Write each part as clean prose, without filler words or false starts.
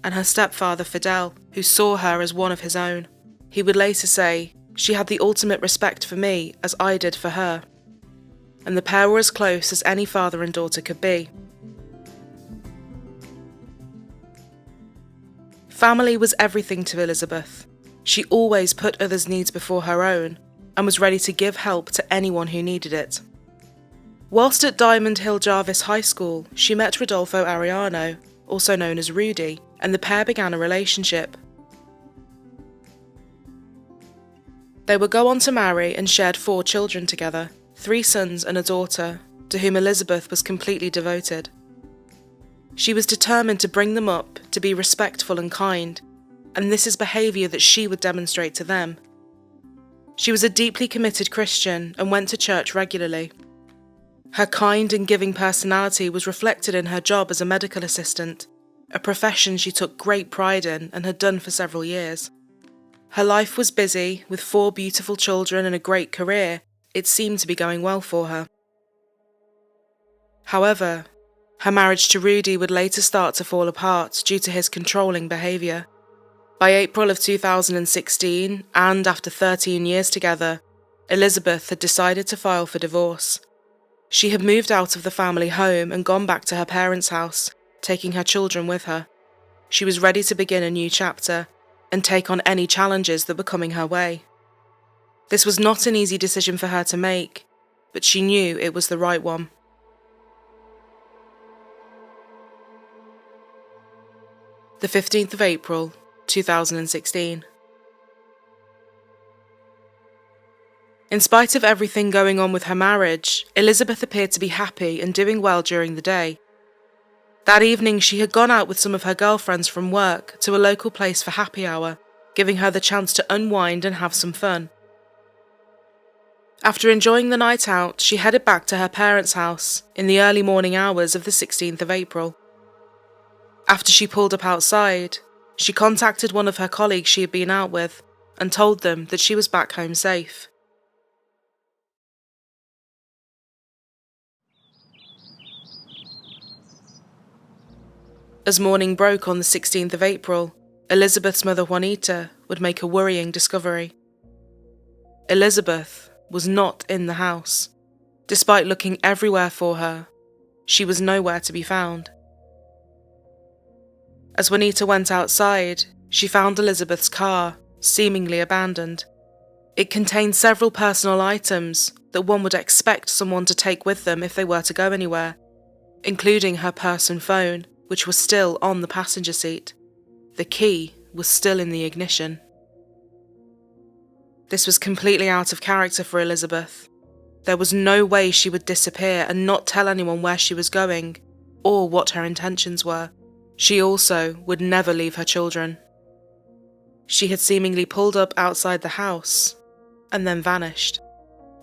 and her stepfather Fidel, who saw her as one of his own. He would later say, "She had the ultimate respect for me as I did for her." And the pair were as close as any father and daughter could be. Family was everything to Elizabeth. She always put others' needs before her own and was ready to give help to anyone who needed it. Whilst at Diamond Hill Jarvis High School, she met Rodolfo Arellano, also known as Rudy, and the pair began a relationship. They would go on to marry and shared 4 children together, 3 sons and a daughter, to whom Elizabeth was completely devoted. She was determined to bring them up to be respectful and kind, and this is behaviour that she would demonstrate to them. She was a deeply committed Christian and went to church regularly. Her kind and giving personality was reflected in her job as a medical assistant, a profession she took great pride in and had done for several years. Her life was busy, with 4 beautiful children and a great career. It seemed to be going well for her. However, her marriage to Rudy would later start to fall apart due to his controlling behaviour. By April of 2016, and after 13 years together, Elizabeth had decided to file for divorce. She had moved out of the family home and gone back to her parents' house, taking her children with her. She was ready to begin a new chapter and take on any challenges that were coming her way. This was not an easy decision for her to make, but she knew it was the right one. The 15th of April, 2016. In spite of everything going on with her marriage, Elizabeth appeared to be happy and doing well during the day. That evening, she had gone out with some of her girlfriends from work to a local place for happy hour, giving her the chance to unwind and have some fun. After enjoying the night out, she headed back to her parents' house in the early morning hours of the 16th of April. After she pulled up outside, she contacted one of her colleagues she had been out with and told them that she was back home safe. As morning broke on the 16th of April, Elizabeth's mother Juanita would make a worrying discovery. Elizabeth was not in the house. Despite looking everywhere for her, she was nowhere to be found. As Juanita went outside, she found Elizabeth's car, seemingly abandoned. It contained several personal items that one would expect someone to take with them if they were to go anywhere, including her purse and phone, which was still on the passenger seat. The key was still in the ignition. This was completely out of character for Elizabeth. There was no way she would disappear and not tell anyone where she was going, or what her intentions were. She also would never leave her children. She had seemingly pulled up outside the house, and then vanished.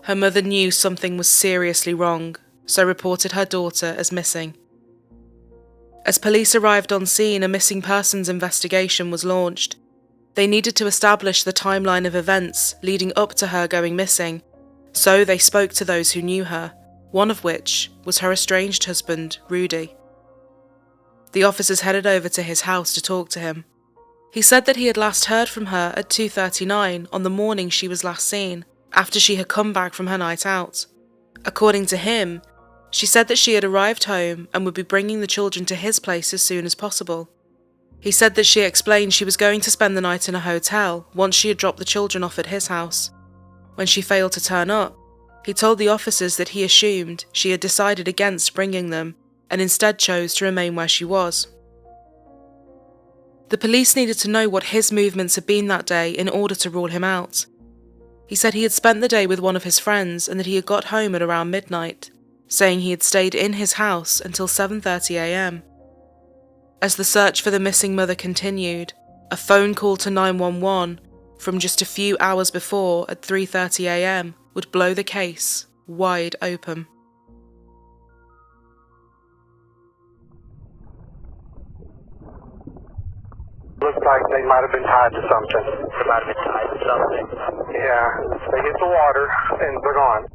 Her mother knew something was seriously wrong, so reported her daughter as missing. As police arrived on scene, a missing persons investigation was launched. They needed to establish the timeline of events leading up to her going missing, so they spoke to those who knew her, one of which was her estranged husband, Rudy. The officers headed over to his house to talk to him. He said that he had last heard from her at 2:39 on the morning she was last seen, after she had come back from her night out. According to him, she said that she had arrived home and would be bringing the children to his place as soon as possible. He said that she explained she was going to spend the night in a hotel once she had dropped the children off at his house. When she failed to turn up, he told the officers that he assumed she had decided against bringing them and instead chose to remain where she was. The police needed to know what his movements had been that day in order to rule him out. He said he had spent the day with one of his friends and that he had got home at around midnight, saying he had stayed in his house until 7:30 a.m. As the search for the missing mother continued, a phone call to 911 from just a few hours before at 3:30 a.m. would blow the case wide open. Looks like they might have been tied to something. They might have been tied to something. Yeah, they hit the water and they're gone.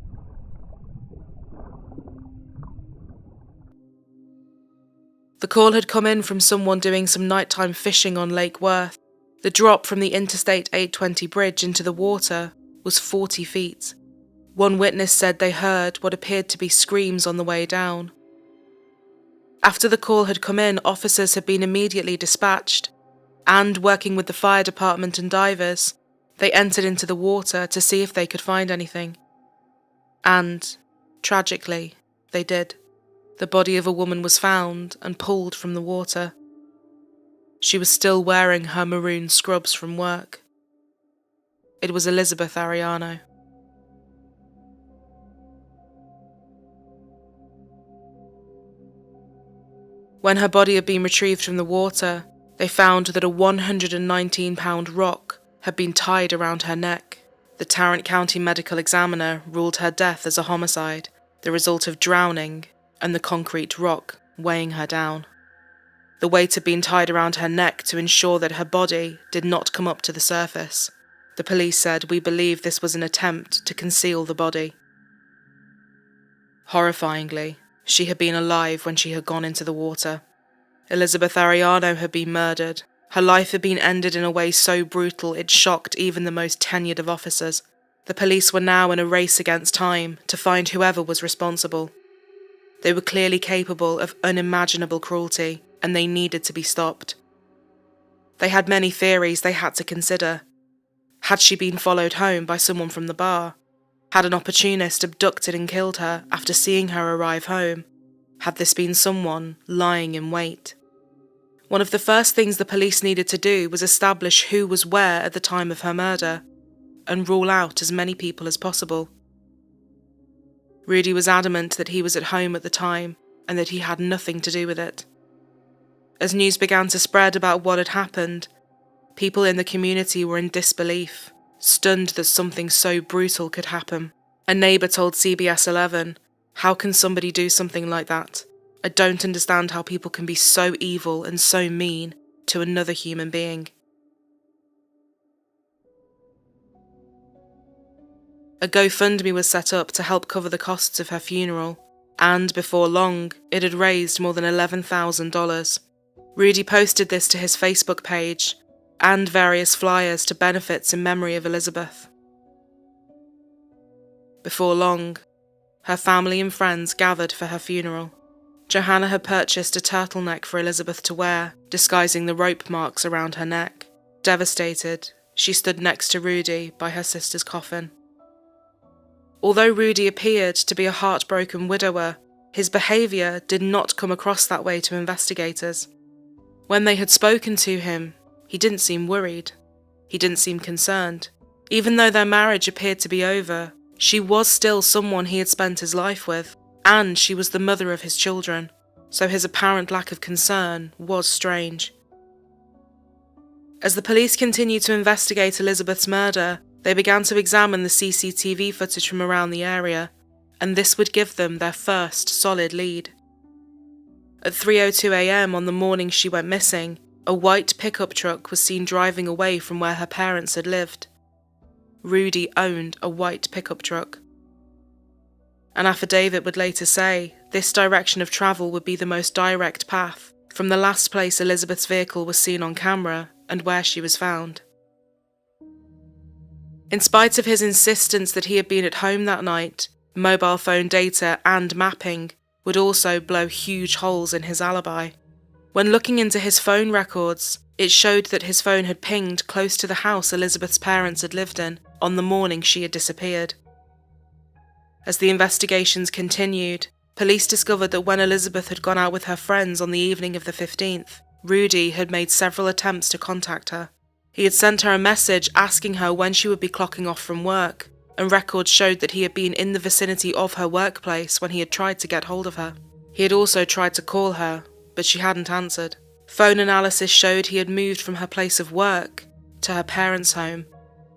The call had come in from someone doing some nighttime fishing on Lake Worth. The drop from the Interstate 820 bridge into the water was 40 feet. One witness said they heard what appeared to be screams on the way down. After the call had come in, officers had been immediately dispatched, and working with the fire department and divers, they entered into the water to see if they could find anything. And, tragically, they did. The body of a woman was found and pulled from the water. She was still wearing her maroon scrubs from work. It was Elizabeth Arellano. When her body had been retrieved from the water, they found that a 119-pound rock had been tied around her neck. The Tarrant County Medical Examiner ruled her death as a homicide, the result of drowning and the concrete rock weighing her down. The weight had been tied around her neck to ensure that her body did not come up to the surface. The police said, "We believe this was an attempt to conceal the body." Horrifyingly, she had been alive when she had gone into the water. Elizabeth Arellano had been murdered. Her life had been ended in a way so brutal it shocked even the most tenured of officers. The police were now in a race against time to find whoever was responsible. They were clearly capable of unimaginable cruelty, and they needed to be stopped. They had many theories they had to consider. Had she been followed home by someone from the bar? Had an opportunist abducted and killed her after seeing her arrive home? Had this been someone lying in wait? One of the first things the police needed to do was establish who was where at the time of her murder, and rule out as many people as possible. Rudy was adamant that he was at home at the time, and that he had nothing to do with it. As news began to spread about what had happened, people in the community were in disbelief, stunned that something so brutal could happen. A neighbour told CBS 11, "How can somebody do something like that? I don't understand how people can be so evil and so mean to another human being." A GoFundMe was set up to help cover the costs of her funeral, and before long, it had raised more than $11,000. Rudy posted this to his Facebook page, and various flyers to benefits in memory of Elizabeth. Before long, her family and friends gathered for her funeral. Johanna had purchased a turtleneck for Elizabeth to wear, disguising the rope marks around her neck. Devastated, she stood next to Rudy by her sister's coffin. Although Rudy appeared to be a heartbroken widower, his behaviour did not come across that way to investigators. When they had spoken to him, he didn't seem worried. He didn't seem concerned. Even though their marriage appeared to be over, she was still someone he had spent his life with, and she was the mother of his children, so his apparent lack of concern was strange. As the police continued to investigate Elizabeth's murder, they began to examine the CCTV footage from around the area, and this would give them their first solid lead. At 3:02 a.m. on the morning she went missing, a white pickup truck was seen driving away from where her parents had lived. Rudy owned a white pickup truck. An affidavit would later say this direction of travel would be the most direct path from the last place Elizabeth's vehicle was seen on camera and where she was found. In spite of his insistence that he had been at home that night, mobile phone data and mapping would also blow huge holes in his alibi. When looking into his phone records, it showed that his phone had pinged close to the house Elizabeth's parents had lived in on the morning she had disappeared. As the investigations continued, police discovered that when Elizabeth had gone out with her friends on the evening of the 15th, Rudy had made several attempts to contact her. He had sent her a message asking her when she would be clocking off from work, and records showed that he had been in the vicinity of her workplace when he had tried to get hold of her. He had also tried to call her, but she hadn't answered. Phone analysis showed he had moved from her place of work to her parents' home,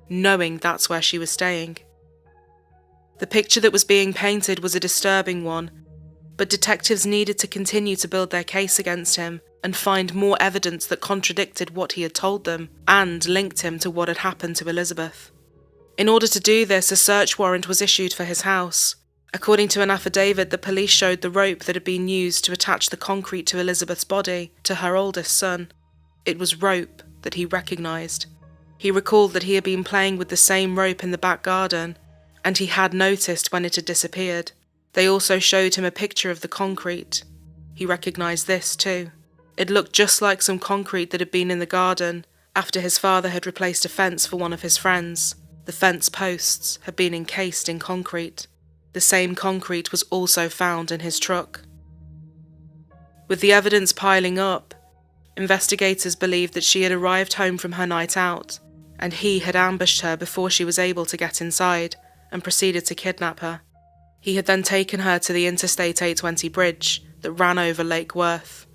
knowing that's where she was staying. The picture that was being painted was a disturbing one, but detectives needed to continue to build their case against him and find more evidence that contradicted what he had told them and linked him to what had happened to Elizabeth. In order to do this, a search warrant was issued for his house, According to an affidavit, the police showed the rope that had been used to attach the concrete to Elizabeth's body to her oldest son. It was rope that he recognised. He recalled that he had been playing with the same rope in the back garden, and he had noticed when it had disappeared. They also showed him a picture of the concrete. He recognised this too. It looked just like some concrete that had been in the garden after his father had replaced a fence for one of his friends. The fence posts had been encased in concrete. The same concrete was also found in his truck. With the evidence piling up, investigators believed that she had arrived home from her night out, and he had ambushed her before she was able to get inside and proceeded to kidnap her. He had then taken her to the Interstate 820 bridge that ran over Lake Worth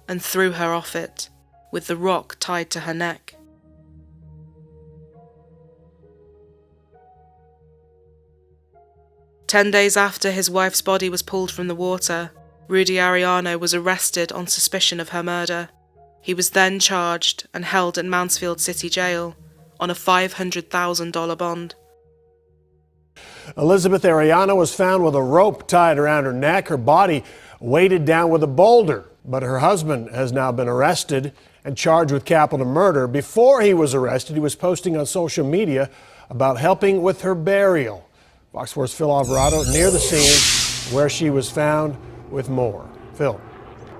and threw her off it, with the rock tied to her neck. "10 days after his wife's body was pulled from the water, Rudy Arellano was arrested on suspicion of her murder. He was then charged and held at Mansfield City Jail on a $500,000 bond. Elizabeth Arellano was found with a rope tied around her neck, her body weighted down with a boulder. But her husband has now been arrested and charged with capital murder. Before he was arrested, he was posting on social media about helping with her burial. Fox 4's Phil Alvarado near the scene where she was found with more. Phil.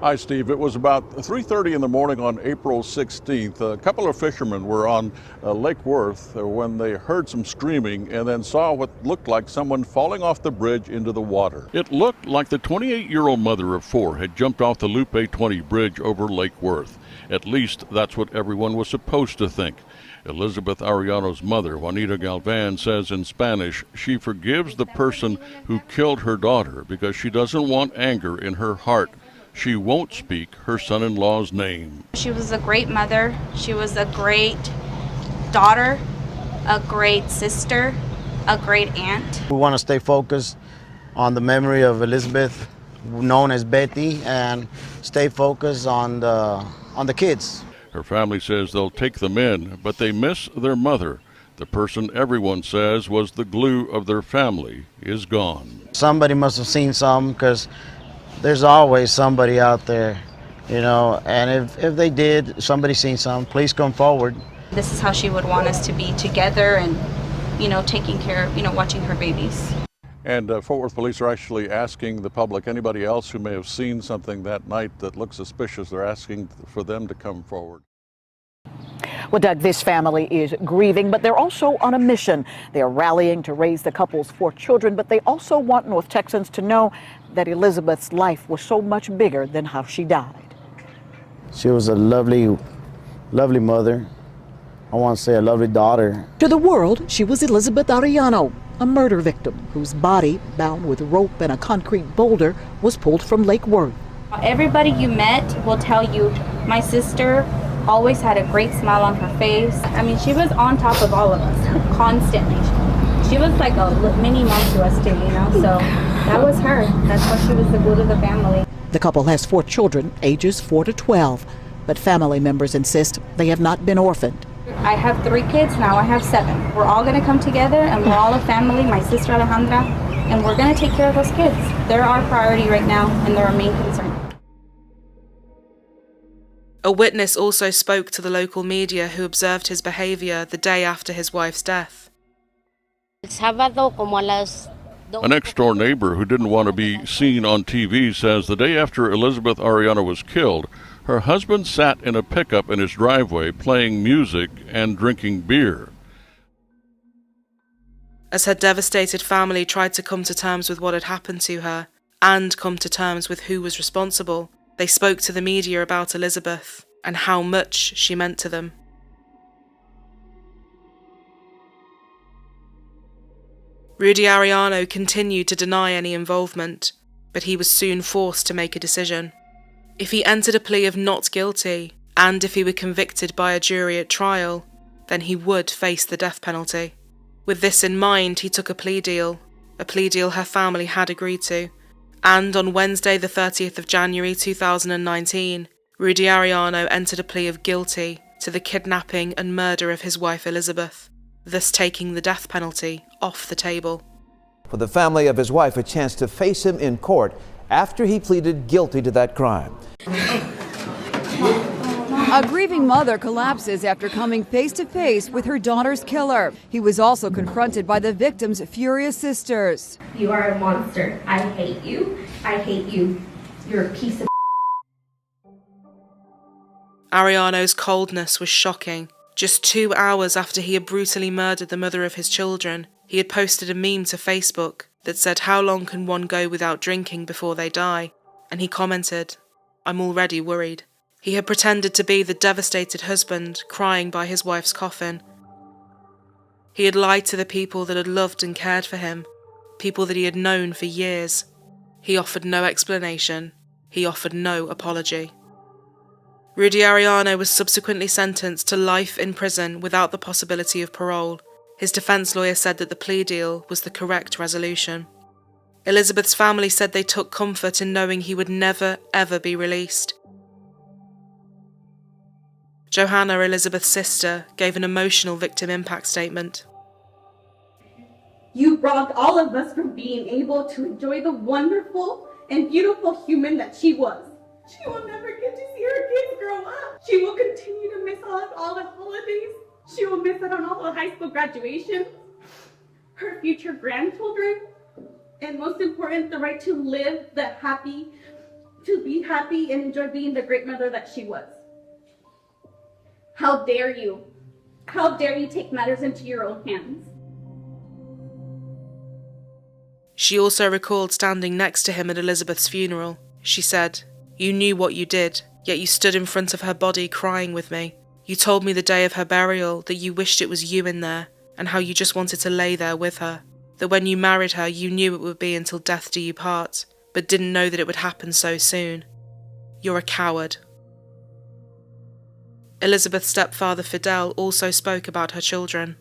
Hi, Steve. It was about 3:30 in the morning on April 16th. A couple of fishermen were on Lake Worth when they heard some screaming and then saw what looked like someone falling off the bridge into the water. It looked like the 28-year-old mother of four had jumped off the Loop 820 bridge over Lake Worth. At least that's what everyone was supposed to think. Elizabeth Arellano's mother, Juanita Galvan, says in Spanish she forgives the person who killed her daughter because she doesn't want anger in her heart. She won't speak her son-in-law's name. She was a great mother. She was a great daughter, a great sister, a great aunt. We want to stay focused on the memory of Elizabeth, known as Betty, and stay focused on the kids. Her family says they'll take them in, but they miss their mother. The person everyone says was the glue of their family is gone. Somebody must have seen something, because there's always somebody out there, you know, and if they did, somebody seen something, please come forward. This is how she would want us to be together and, you know, taking care of, you know, watching her babies. And Fort Worth police are actually asking the public, anybody else who may have seen something that night that looks suspicious, they're asking for them to come forward. Well, Doug, this family is grieving, but they're also on a mission. They're rallying to raise the couple's 4 children, but they also want North Texans to know that Elizabeth's life was so much bigger than how she died. She was a lovely, lovely mother. I want to say a lovely daughter. To the world, she was Elizabeth Arellano, a murder victim whose body, bound with rope and a concrete boulder, was pulled from Lake Worth. Everybody you met will tell you my sister always had a great smile on her face. I mean, she was on top of all of us, constantly. She was like a mini mom to us too, you know, so that was her. That's why she was the glue of the family. The couple has 4 children, ages 4 to 12, but family members insist they have not been orphaned. I have 3 kids now, I have 7. We're all gonna come together and we're all a family, my sister Alejandra, and we're gonna take care of those kids. They're our priority right now and they're our main concern. A witness also spoke to the local media who observed his behavior the day after his wife's death. A next-door neighbor who didn't want to be seen on TV says the day after Elizabeth Arellano was killed, her husband sat in a pickup in his driveway playing music and drinking beer. As her devastated family tried to come to terms with what had happened to her and come to terms with who was responsible, they spoke to the media about Elizabeth and how much she meant to them. Rudy Arellano continued to deny any involvement, but he was soon forced to make a decision. If he entered a plea of not guilty, and if he were convicted by a jury at trial, then he would face the death penalty. With this in mind, he took a plea deal her family had agreed to, and on Wednesday the 30th of January 2019, Rudy Arellano entered a plea of guilty to the kidnapping and murder of his wife Elizabeth, thus taking the death penalty off the table. for the family of his wife a chance to face him in court after he pleaded guilty to that crime. A grieving mother collapses after coming face to face with her daughter's killer. He was also confronted by the victim's furious sisters. You are a monster. I hate you. I hate you. You're a piece of. Arellano's coldness was shocking. Just 2 hours after he had brutally murdered the mother of his children, he had posted a meme to Facebook that said, "How long can one go without drinking before they die?" And he commented, "I'm already worried." He had pretended to be the devastated husband crying by his wife's coffin. He had lied to the people that had loved and cared for him, people that he had known for years. He offered no explanation. He offered no apology. Rudy Arellano was subsequently sentenced to life in prison without the possibility of parole. His defense lawyer said that the plea deal was the correct resolution. Elizabeth's family said they took comfort in knowing he would never, ever be released. Johanna, Elizabeth's sister, gave an emotional victim impact statement. You robbed all of us from being able to enjoy the wonderful and beautiful human that she was. She will never get to see her kids grow up. She will continue to miss out on all the holidays. She will miss out on all the high school graduations, her future grandchildren, and most important, the right to live to be happy and enjoy being the great mother that she was. How dare you? How dare you take matters into your own hands? She also recalled standing next to him at Elizabeth's funeral. She said, "You knew what you did, yet you stood in front of her body crying with me. You told me the day of her burial that you wished it was you in there, and how you just wanted to lay there with her. That when you married her, you knew it would be until death do you part, but didn't know that it would happen so soon. You're a coward." Elizabeth's stepfather Fidel also spoke about her children.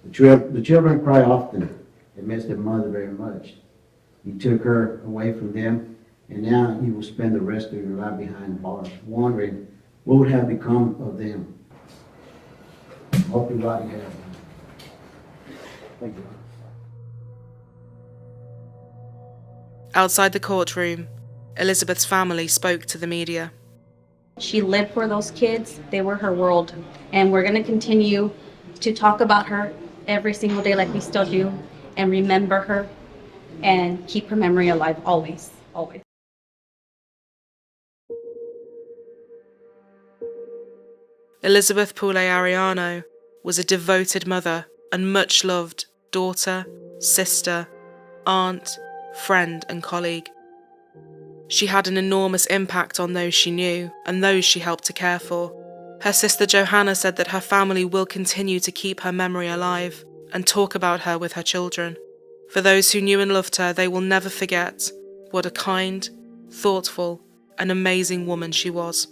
The children cry often. They miss their mother very much. You took her away from them, and now you will spend the rest of your life behind bars, wondering what would have become of them. Hope you're right here. Thank you. Outside the courtroom, Elizabeth's family spoke to the media. She lived for those kids. They were her world. And we're going to continue to talk about her every single day like we still do, and remember her and keep her memory alive always, always. Elizabeth Poulet Arellano was a devoted mother and much loved daughter, sister, aunt, friend and colleague. She had an enormous impact on those she knew and those she helped to care for. Her sister Johanna said that her family will continue to keep her memory alive and talk about her with her children. For those who knew and loved her, they will never forget what a kind, thoughtful, and amazing woman she was.